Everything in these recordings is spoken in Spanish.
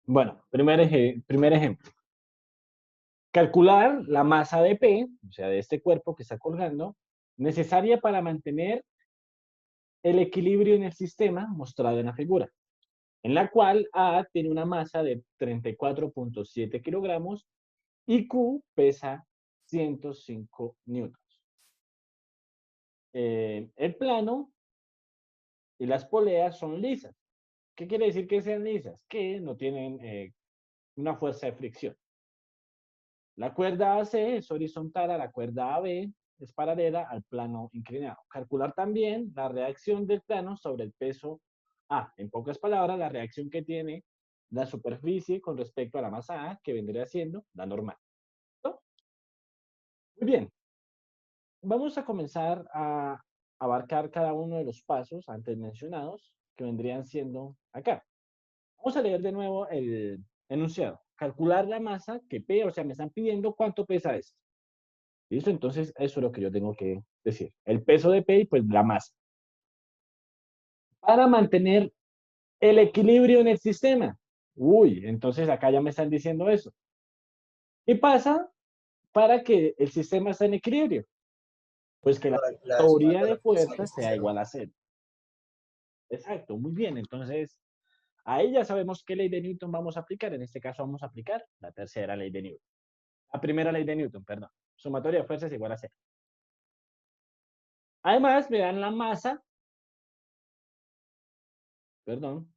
Bueno, primer ejemplo. Calcular la masa de P, o sea, de este cuerpo que está colgando, necesaria para mantener el equilibrio en el sistema mostrado en la figura, en la cual A tiene una masa de 34.7 kilogramos y Q pesa 105 newtons. El plano y las poleas son lisas. ¿Qué quiere decir que sean lisas? Que no tienen una fuerza de fricción. La cuerda AC es horizontal a la cuerda AB, es paralela al plano inclinado. Calcular también la reacción del plano sobre el peso A. En pocas palabras, la reacción que tiene la superficie con respecto a la masa A, que vendría siendo la normal. ¿No? Muy bien, vamos a comenzar a abarcar cada uno de los pasos antes mencionados que vendrían siendo acá. Vamos a leer de nuevo el enunciado. Calcular la masa que P, o sea, me están pidiendo cuánto pesa esto. ¿Listo? Entonces, eso es lo que yo tengo que decir. El peso de P y pues la masa. Para mantener el equilibrio en el sistema. Uy, entonces acá ya me están diciendo eso. ¿Qué pasa para que el sistema esté en equilibrio? Pues que la Para que la suma de teoría todas de las funciones fuerzas sea sea cero. igual a cero. Exacto, muy bien. Entonces, ahí ya sabemos qué ley de Newton vamos a aplicar. En este caso vamos a aplicar la tercera ley de Newton. La primera ley de Newton, perdón. Sumatoria de fuerzas igual a cero. Además, me dan la masa, perdón,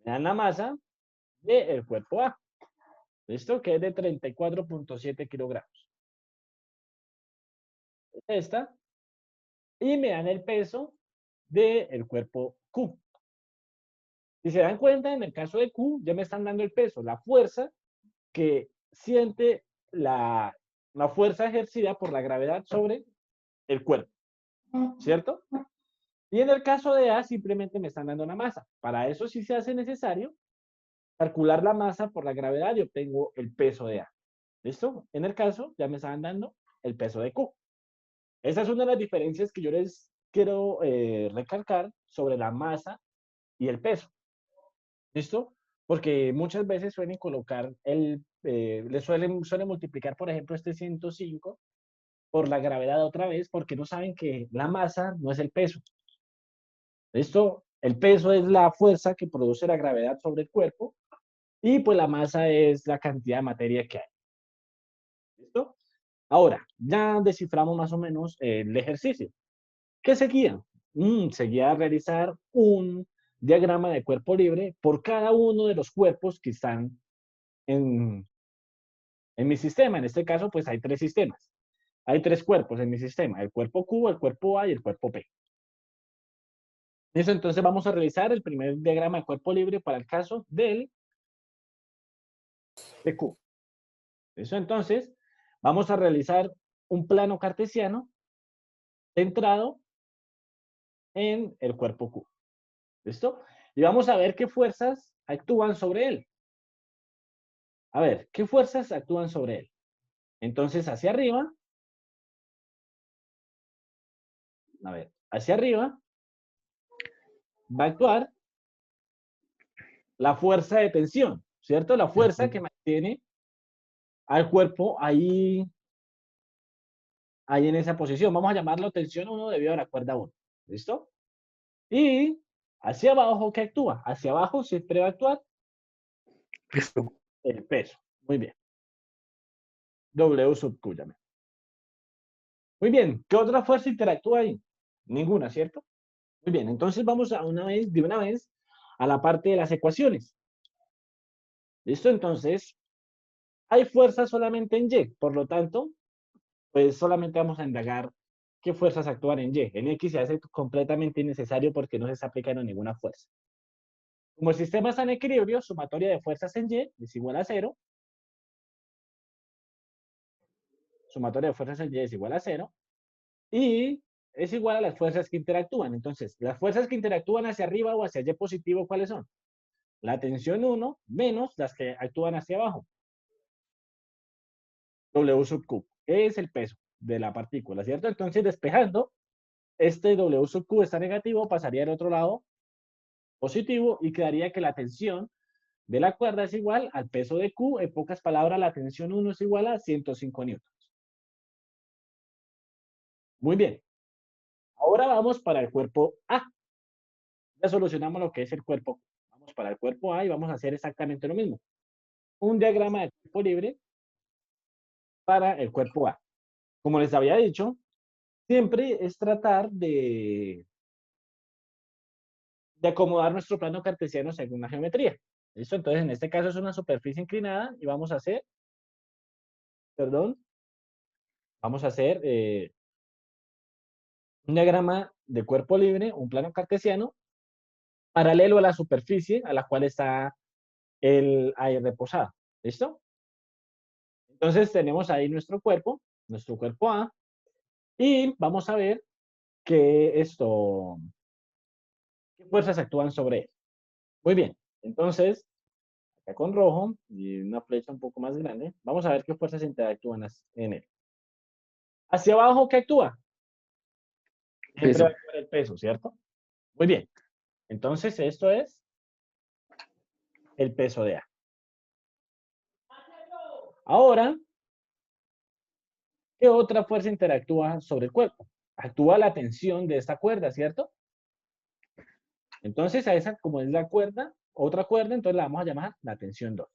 me dan la masa del cuerpo A. ¿Listo? Que es de 34.7 kilogramos. Esta. Y me dan el peso del cuerpo Q. Si se dan cuenta, en el caso de Q, ya me están dando el peso, la fuerza que siente la fuerza ejercida por la gravedad sobre el cuerpo, ¿cierto? Y en el caso de A, simplemente me están dando una masa. Para eso sí se hace necesario calcular la masa por la gravedad y obtengo el peso de A. ¿Listo? En el caso, ya me están dando el peso de Q. Esa es una de las diferencias que yo les quiero recalcar sobre la masa y el peso. ¿Listo? Porque muchas veces suelen colocar suelen multiplicar, por ejemplo, este 105 por la gravedad otra vez, porque no saben que la masa no es el peso. ¿Listo? El peso es la fuerza que produce la gravedad sobre el cuerpo y pues la masa es la cantidad de materia que hay. ¿Listo? Ahora, ya desciframos más o menos el ejercicio. ¿Qué seguía? Seguía realizar un diagrama de cuerpo libre por cada uno de los cuerpos que están en, en mi sistema. En este caso, pues hay tres sistemas. Hay tres cuerpos en mi sistema, el cuerpo Q, el cuerpo A y el cuerpo P. Eso, entonces vamos a realizar el primer diagrama de cuerpo libre para el caso de Q. Eso, entonces, vamos a realizar un plano cartesiano centrado en el cuerpo Q. ¿Listo? Y vamos a ver qué fuerzas actúan sobre él. A ver, ¿qué fuerzas actúan sobre él? Entonces, hacia arriba, a ver, hacia arriba va a actuar la fuerza de tensión, ¿cierto? La fuerza que mantiene al cuerpo ahí en esa posición. Vamos a llamarlo tensión 1 debido a la cuerda 1. ¿Listo? Y hacia abajo, ¿qué actúa? Hacia abajo siempre va a actuar Listo. el peso. Muy bien. W sub Q. Muy bien. ¿Qué otra fuerza interactúa ahí? Ninguna, ¿cierto? Muy bien. Entonces vamos de una vez a la parte de las ecuaciones. ¿Listo? Entonces, hay fuerza solamente en Y. Por lo tanto, pues solamente vamos a indagar qué fuerzas actúan en Y. En X se hace completamente innecesario porque no se está aplicando ninguna fuerza. Como el sistema está en equilibrio, sumatoria de fuerzas en Y es igual a 0. Sumatoria de fuerzas en Y es igual a 0. Y es igual a las fuerzas que interactúan. Entonces, las fuerzas que interactúan hacia arriba o hacia Y positivo, ¿cuáles son? La tensión 1 menos las que actúan hacia abajo. W sub Q, que es el peso de la partícula, ¿cierto? Entonces, despejando, este W sub Q está negativo, pasaría al otro lado positivo y quedaría que la tensión de la cuerda es igual al peso de Q. En pocas palabras, la tensión 1 es igual a 105 newtons. Muy bien. Ahora vamos para el cuerpo A. Ya solucionamos lo que es el cuerpo. Vamos para el cuerpo A y vamos a hacer exactamente lo mismo. Un diagrama de cuerpo libre para el cuerpo A. Como les había dicho, siempre es tratar de acomodar nuestro plano cartesiano según la geometría. ¿Listo? Entonces, en este caso es una superficie inclinada y vamos a hacer, perdón, vamos a hacer un diagrama de cuerpo libre, un plano cartesiano, paralelo a la superficie a la cual está el aire reposado. ¿Listo? Entonces, tenemos ahí nuestro cuerpo A, y vamos a ver qué qué fuerzas actúan sobre él. Muy bien. Entonces, acá con rojo y una flecha un poco más grande, vamos a ver qué fuerzas interactúan en él. Hacia abajo, ¿qué actúa? Siempre va a Peso. actuar el peso, ¿cierto? Muy bien. Entonces, esto es el peso de A. Ahora, ¿qué otra fuerza interactúa sobre el cuerpo? Actúa la tensión de esta cuerda, ¿cierto? Entonces, a esa, como es la cuerda, otra cuerda, entonces la vamos a llamar la tensión 2.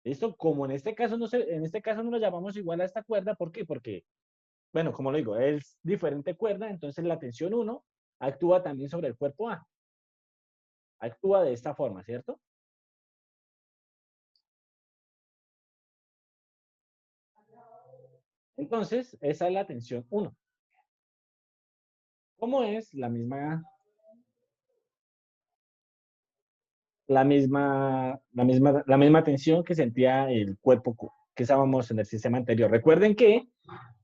¿Listo? Como en este caso en este caso no lo llamamos igual a esta cuerda, ¿por qué? Porque, bueno, como lo digo, es diferente cuerda, entonces la tensión 1 actúa también sobre el cuerpo A. Actúa de esta forma, ¿cierto? Entonces, esa es la tensión 1. ¿Cómo es la misma tensión que sentía el cuerpo Q, que estábamos en el sistema anterior? Recuerden que,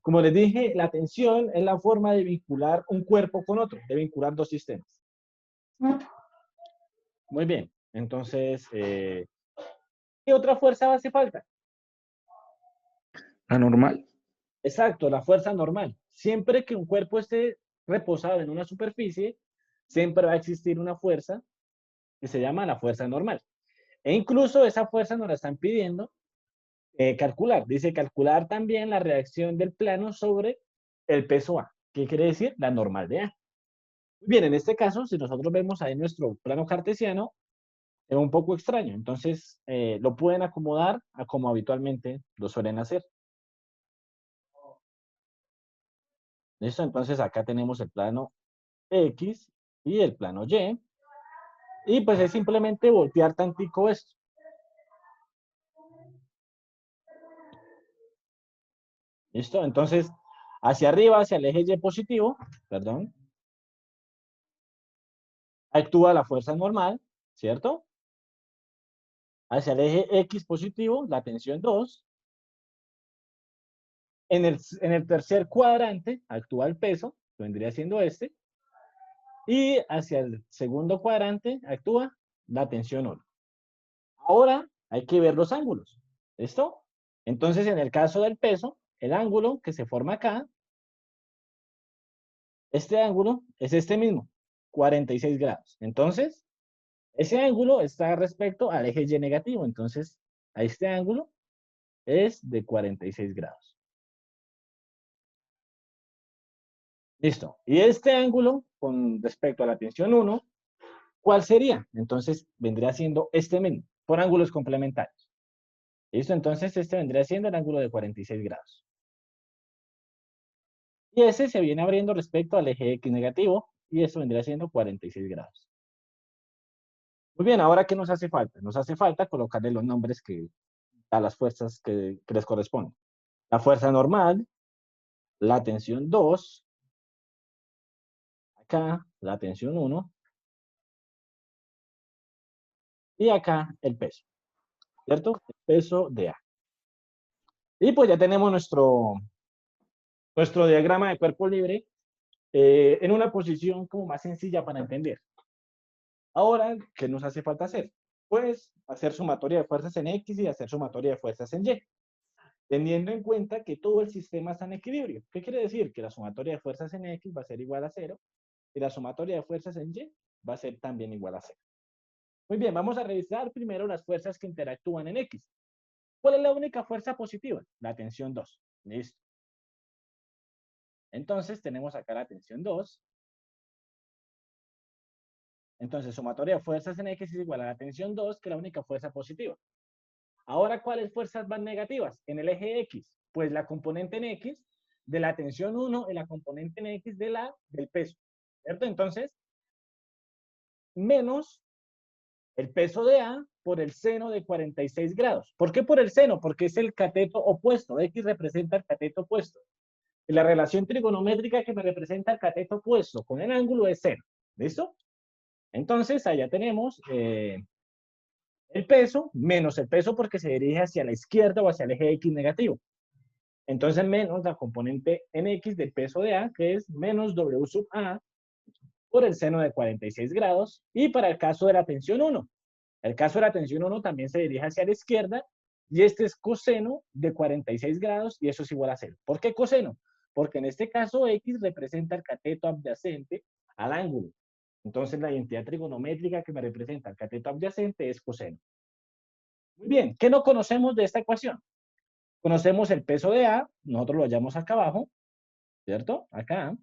como les dije, la tensión es la forma de vincular un cuerpo con otro, de vincular dos sistemas. Muy bien. Entonces, ¿qué otra fuerza hace falta? Anormal. Exacto, la fuerza normal. Siempre que un cuerpo esté reposado en una superficie, siempre va a existir una fuerza que se llama la fuerza normal. E incluso esa fuerza nos la están pidiendo calcular. Dice calcular también la reacción del plano sobre el peso A. ¿Qué quiere decir? La normal de A. Bien, en este caso, si nosotros vemos ahí nuestro plano cartesiano, es un poco extraño. Entonces, lo pueden acomodar a como habitualmente lo suelen hacer. ¿Listo? Entonces, acá tenemos el plano X y el plano Y. Y pues es simplemente voltear tantico esto. ¿Listo? Entonces, hacia arriba, hacia el eje Y positivo, perdón, actúa la fuerza normal, ¿cierto? Hacia el eje X positivo, la tensión 2. En el tercer cuadrante actúa el peso, que vendría siendo este. Y hacia el segundo cuadrante actúa la tensión 1. Ahora hay que ver los ángulos. ¿Listo? Entonces, en el caso del peso, el ángulo que se forma acá, este ángulo es este mismo, 46 grados. Entonces, ese ángulo está respecto al eje Y negativo. Entonces, a este ángulo es de 46 grados. Listo. Y este ángulo, con respecto a la tensión 1, ¿cuál sería? Entonces, vendría siendo este mismo, por ángulos complementarios. ¿Listo? Entonces, este vendría siendo el ángulo de 46 grados. Y ese se viene abriendo respecto al eje X negativo, y eso vendría siendo 46 grados. Muy bien, ahora, ¿qué nos hace falta? Nos hace falta colocarle los nombres a las fuerzas que les corresponden. La fuerza normal, la tensión 2, acá la tensión 1, y acá el peso, ¿cierto? El peso de A. Y pues ya tenemos nuestro diagrama de cuerpo libre en una posición como más sencilla para entender. Ahora, ¿qué nos hace falta hacer? Pues hacer sumatoria de fuerzas en X y hacer sumatoria de fuerzas en Y, teniendo en cuenta que todo el sistema está en equilibrio. ¿Qué quiere decir? Que la sumatoria de fuerzas en X va a ser igual a 0 y la sumatoria de fuerzas en Y va a ser también igual a 0. Muy bien, vamos a revisar primero las fuerzas que interactúan en X. ¿Cuál es la única fuerza positiva? La tensión 2. Listo. Entonces tenemos acá la tensión 2. Entonces, sumatoria de fuerzas en X es igual a la tensión 2, que es la única fuerza positiva. Ahora, ¿cuáles fuerzas van negativas? En el eje X, pues la componente en X de la tensión 1 y la componente en X del peso, ¿cierto? Entonces, menos el peso de A por el seno de 46 grados. ¿Por qué por el seno? Porque es el cateto opuesto. X representa el cateto opuesto. Y la relación trigonométrica que me representa el cateto opuesto con el ángulo es seno. ¿Listo? Entonces, allá tenemos el peso menos el peso porque se dirige hacia la izquierda o hacia el eje X negativo. Entonces, menos la componente en X del peso de A, que es menos W sub A por el seno de 46 grados. Y para el caso de la tensión 1, el caso de la tensión 1 también se dirige hacia la izquierda y este es coseno de 46 grados y eso es igual a 0. ¿Por qué coseno? Porque en este caso X representa el cateto adyacente al ángulo. Entonces la identidad trigonométrica que me representa el cateto adyacente es coseno. Muy bien, ¿qué no conocemos de esta ecuación? Conocemos el peso de A, nosotros lo hallamos acá abajo, ¿cierto? Acá.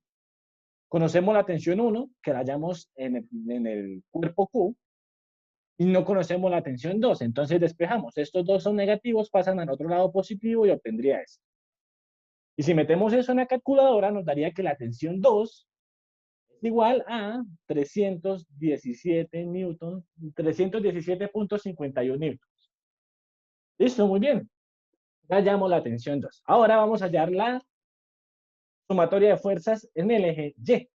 Conocemos la tensión 1, que la hallamos en el cuerpo Q, y no conocemos la tensión 2, entonces despejamos. Estos dos son negativos, pasan al otro lado positivo y obtendría esto. Y si metemos eso en la calculadora, nos daría que la tensión 2 es igual a 317 newton, 317.51 newton. Listo, muy bien. Ya hallamos la tensión 2. Ahora vamos a hallar la sumatoria de fuerzas en el eje Y.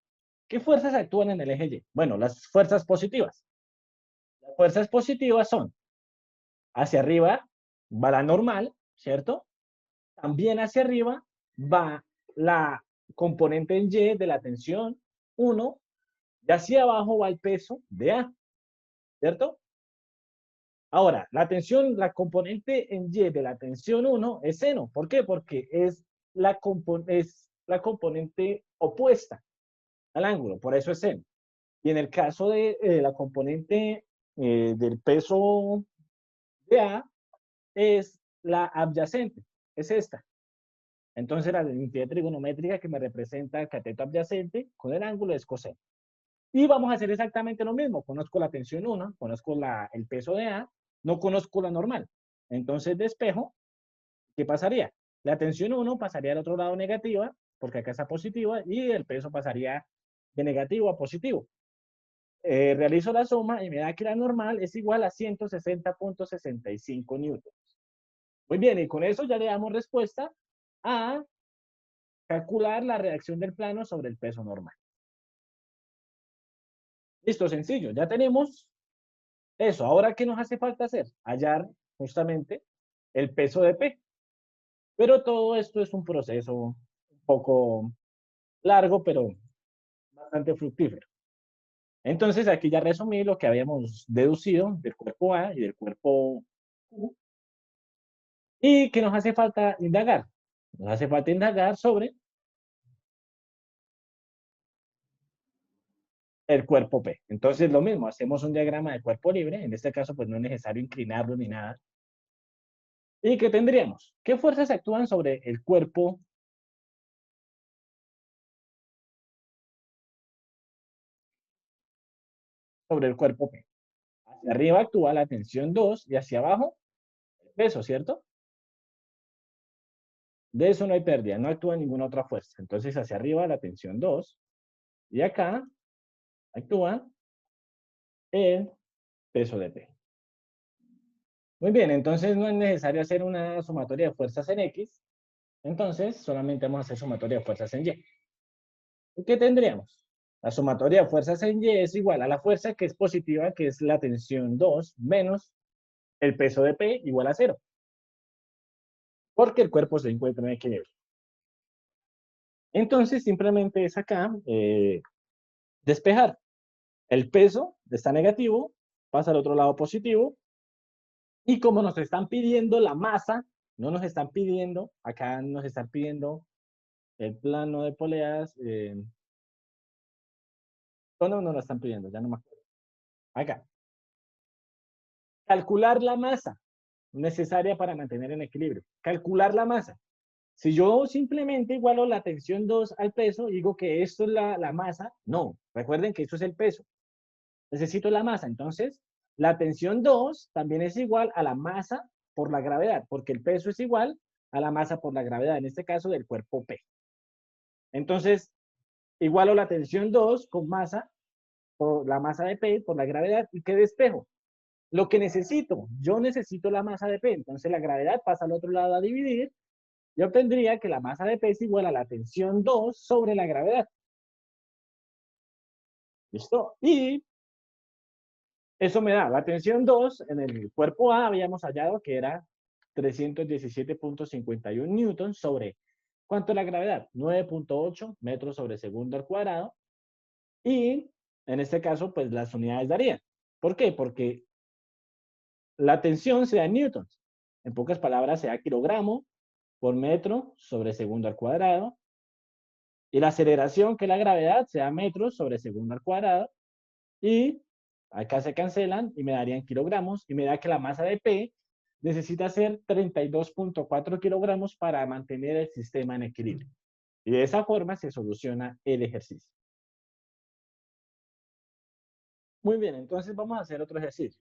¿Qué fuerzas actúan en el eje Y? Bueno, las fuerzas positivas. Las fuerzas positivas son hacia arriba va la normal, ¿cierto? También hacia arriba va la componente en Y de la tensión 1 y hacia abajo va el peso de A, ¿cierto? Ahora, la componente en Y de la tensión 1 es seno. ¿Por qué? Porque es la componente opuesta al ángulo, por eso es seno. Y en el caso de la componente del peso de A, es la adyacente, es esta. Entonces la identidad trigonométrica que me representa el cateto adyacente con el ángulo es coseno. Y vamos a hacer exactamente lo mismo. Conozco la tensión 1, conozco el peso de A, no conozco la normal. Entonces despejo, ¿qué pasaría? La tensión 1 pasaría al otro lado negativa, porque acá está positiva, y el peso pasaría de negativo a positivo. Realizo la suma y me da que la normal es igual a 160.65 newtons. Muy bien, y con eso ya le damos respuesta a calcular la reacción del plano sobre el peso normal. Listo, sencillo, ya tenemos eso. Ahora, ¿qué nos hace falta hacer? Hallar justamente el peso de P. Pero todo esto es un proceso un poco largo, pero bastante fructífero. Entonces, aquí ya resumí lo que habíamos deducido del cuerpo A y del cuerpo Q. ¿Y qué nos hace falta indagar? Nos hace falta indagar sobre el cuerpo P. Entonces, lo mismo, hacemos un diagrama de cuerpo libre. En este caso, pues no es necesario inclinarlo ni nada. ¿Y qué tendríamos? ¿Qué fuerzas actúan sobre el cuerpo? Sobre el cuerpo P. Hacia arriba actúa la tensión 2 y hacia abajo el peso, ¿cierto? De eso no hay pérdida, no actúa ninguna otra fuerza. Entonces, hacia arriba la tensión 2 y acá actúa el peso de P. Muy bien, entonces no es necesario hacer una sumatoria de fuerzas en X. Entonces, solamente vamos a hacer sumatoria de fuerzas en Y. ¿Y qué tendríamos? La sumatoria de fuerzas en Y es igual a la fuerza que es positiva, que es la tensión 2, menos el peso de P igual a 0. Porque el cuerpo se encuentra en equilibrio. Entonces, simplemente es acá despejar. El peso está negativo, pasa al otro lado positivo. Y como nos están pidiendo la masa, no nos están pidiendo, acá nos están pidiendo el plano de poleas. ¿Dónde nos lo están pidiendo? Ya no me acuerdo. Acá. calcular la masa necesaria para mantener en equilibrio. Calcular la masa. Si yo simplemente igualo la tensión 2 al peso, digo que esto es la masa, no. Recuerden que esto es el peso. Necesito la masa. Entonces, la tensión 2 también es igual a la masa por la gravedad, porque el peso es igual a la masa por la gravedad, en este caso del cuerpo P. Entonces, igualo la tensión 2 con masa por la masa de P por la gravedad y ¿qué despejo? Lo que necesito, yo necesito la masa de P, entonces la gravedad pasa al otro lado a dividir, y obtendría que la masa de P es igual a la tensión 2 sobre la gravedad. ¿Listo? Y eso me da la tensión 2 en el cuerpo A, habíamos hallado que era 317.51 newtons sobre, ¿cuánto es la gravedad? 9.8 metros sobre segundo al cuadrado. Y en este caso, pues las unidades darían. ¿Por qué? Porque la tensión se da en newtons. En pocas palabras, se da kilogramo por metro sobre segundo al cuadrado. Y la aceleración, que es la gravedad, se da metros sobre segundo al cuadrado. Y acá se cancelan y me darían kilogramos. Y me da que la masa de P necesita ser 32.4 kilogramos para mantener el sistema en equilibrio. Y de esa forma se soluciona el ejercicio. Muy bien, entonces vamos a hacer otro ejercicio.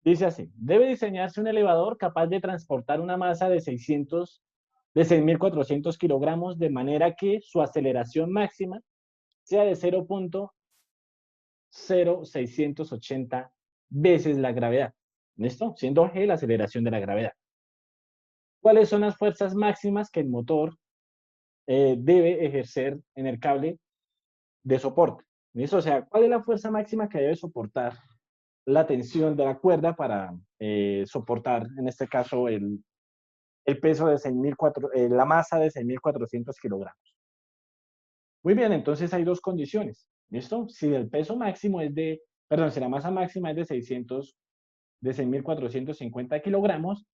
Dice así, debe diseñarse un elevador capaz de transportar una masa de 6.400 kilogramos de manera que su aceleración máxima sea de 0.0680 veces la gravedad. ¿Listo? Siendo G la aceleración de la gravedad. ¿Cuáles son las fuerzas máximas que el motor debe ejercer en el cable de soporte? ¿Listo? O sea, ¿cuál es la fuerza máxima que debe soportar la tensión de la cuerda para soportar, en este caso, el peso de 6.400, la masa de 6.400 kilogramos? Muy bien, entonces hay dos condiciones. ¿Listo? Si el peso máximo es de, perdón, si la masa máxima es de 6.450 kilogramos,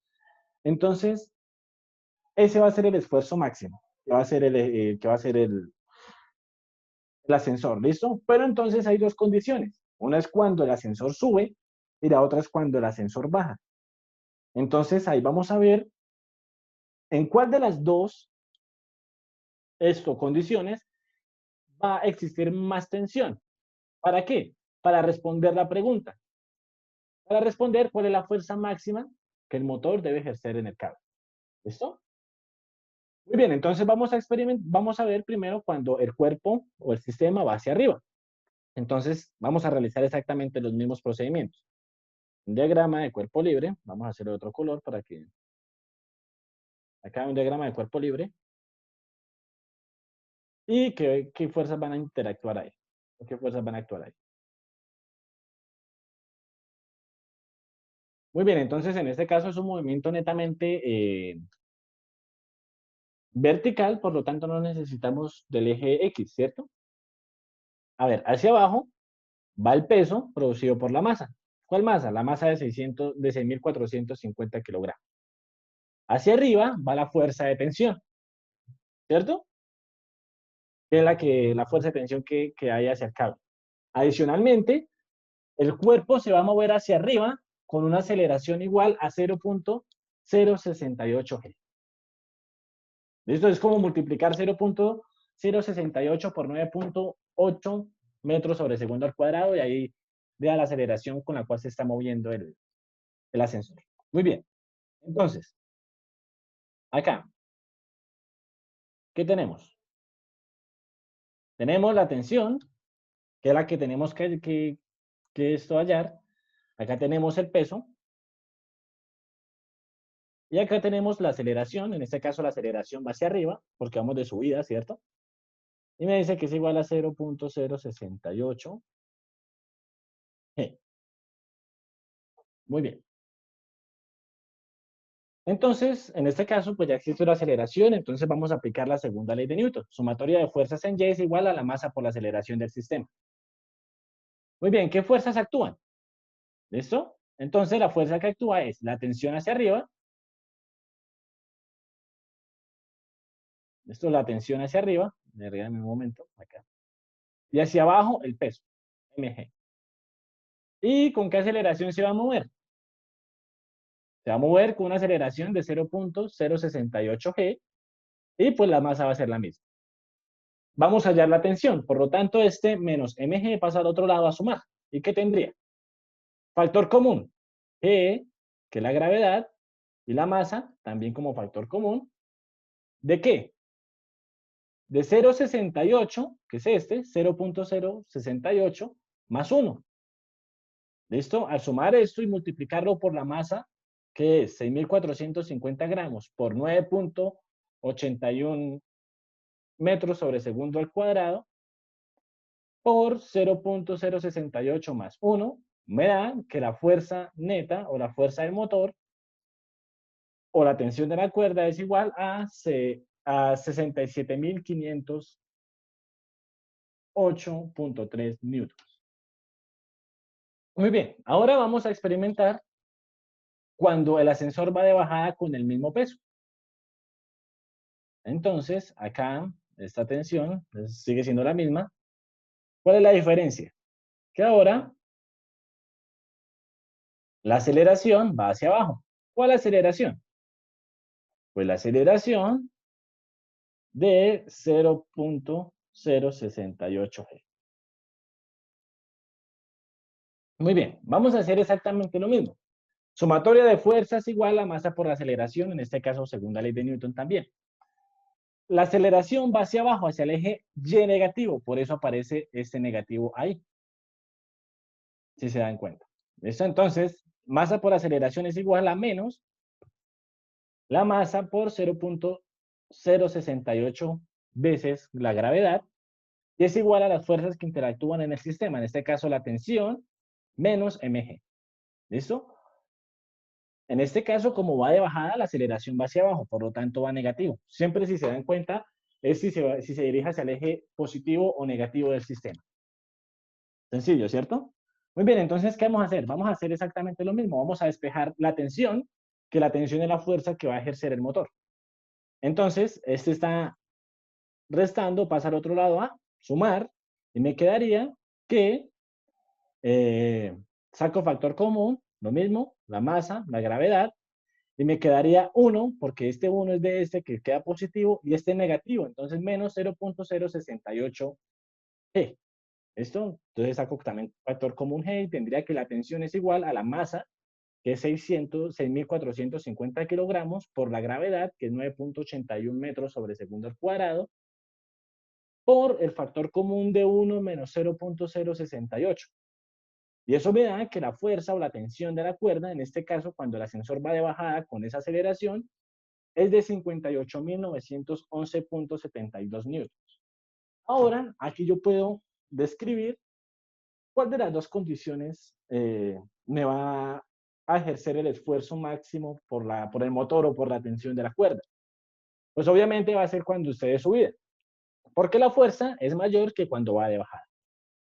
entonces ese va a ser el esfuerzo máximo, que va a ser el ascensor, ¿listo? Pero entonces hay dos condiciones. Una es cuando el ascensor sube y la otra es cuando el ascensor baja. Entonces ahí vamos a ver en cuál de las dos condiciones va a existir más tensión. ¿Para qué? Para responder la pregunta. Para responder cuál es la fuerza máxima que el motor debe ejercer en el cable. ¿Listo? Muy bien, entonces vamos a ver primero cuando el cuerpo o el sistema va hacia arriba. Entonces vamos a realizar exactamente los mismos procedimientos. Un diagrama de cuerpo libre, vamos a hacer otro color para que... Acá hay un diagrama de cuerpo libre. ¿Y qué fuerzas van a interactuar ahí? ¿Qué fuerzas van a actuar ahí? Muy bien, entonces en este caso es un movimiento netamente vertical, por lo tanto no necesitamos del eje X, ¿cierto? A ver, hacia abajo va el peso producido por la masa. ¿Cuál masa? La masa de 6.450 kilogramos. Hacia arriba va la fuerza de tensión, ¿cierto? Que es la fuerza de tensión que hay hacia el cable. Adicionalmente, el cuerpo se va a mover hacia arriba con una aceleración igual a 0.068 G. Esto es como multiplicar 0.068 por 9.8 metros sobre segundo al cuadrado y ahí vea la aceleración con la cual se está moviendo el ascensor. Muy bien. Entonces, acá, ¿qué tenemos? Tenemos la tensión, que es la que tenemos que esto hallar. Acá tenemos el peso. Y acá tenemos la aceleración. En este caso, la aceleración va hacia arriba, porque vamos de subida, ¿cierto? Y me dice que es igual a 0.068 G. Muy bien. Entonces, en este caso, pues ya existe una aceleración, entonces vamos a aplicar la segunda ley de Newton. Sumatoria de fuerzas en Y es igual a la masa por la aceleración del sistema. Muy bien, ¿qué fuerzas actúan? ¿Listo? Entonces, la fuerza que actúa es la tensión hacia arriba. Esto es la tensión hacia arriba. Regálame un momento, acá. Y hacia abajo, el peso, mg. ¿Y con qué aceleración se va a mover? Se va a mover con una aceleración de 0.068 g y pues la masa va a ser la misma. Vamos a hallar la tensión, por lo tanto este menos mg pasa al otro lado a sumar. ¿Y qué tendría? Factor común, G, que es la gravedad, y la masa, también como factor común, ¿de qué? De 0.68, que es este, 0.068, más 1. ¿Listo? Al sumar esto y multiplicarlo por la masa, que es 6.450 gramos por 9.81 metros sobre segundo al cuadrado, por 0.068 más 1, me da que la fuerza neta o la fuerza del motor o la tensión de la cuerda es igual a 67.508.3 newtons. Muy bien, ahora vamos a experimentar cuando el ascensor va de bajada con el mismo peso. Entonces, acá, esta tensión sigue siendo la misma. ¿Cuál es la diferencia? Que ahora la aceleración va hacia abajo. ¿Cuál aceleración? Pues la aceleración de 0.068 g. Muy bien, vamos a hacer exactamente lo mismo. Sumatoria de fuerzas igual a masa por la aceleración, en este caso según la ley de Newton también. La aceleración va hacia abajo, hacia el eje Y negativo, por eso aparece este negativo ahí, si se dan cuenta. ¿Listo? Entonces, masa por aceleración es igual a menos la masa por 0.068 veces la gravedad, y es igual a las fuerzas que interactúan en el sistema, en este caso la tensión menos mg. ¿Listo? En este caso, como va de bajada, la aceleración va hacia abajo, por lo tanto va negativo. Siempre, si se dan cuenta, es si se dirige hacia el eje positivo o negativo del sistema. Sencillo, ¿cierto? Muy bien, entonces, ¿qué vamos a hacer? Vamos a hacer exactamente lo mismo. Vamos a despejar la tensión, que la tensión es la fuerza que va a ejercer el motor. Entonces, este está restando, pasa al otro lado a sumar, y me quedaría que saco factor común, lo mismo, la masa, la gravedad, y me quedaría 1, porque este 1 es de este que queda positivo y este negativo, entonces menos 0.068 G. ¿Listo? Entonces saco también factor común G y tendría que la tensión es igual a la masa, que es 6.450 kilogramos, por la gravedad, que es 9.81 metros sobre segundo al cuadrado, por el factor común de 1 menos 0.068. Y eso me da que la fuerza o la tensión de la cuerda, en este caso, cuando el ascensor va de bajada con esa aceleración, es de 58.911.72 newtons. Ahora, aquí yo puedo describir cuál de las dos condiciones me va a ejercer el esfuerzo máximo por el motor o por la tensión de la cuerda. Pues obviamente va a ser cuando ustedes suben, porque la fuerza es mayor que cuando va de bajada.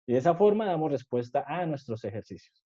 Y de esa forma damos respuesta a nuestros ejercicios.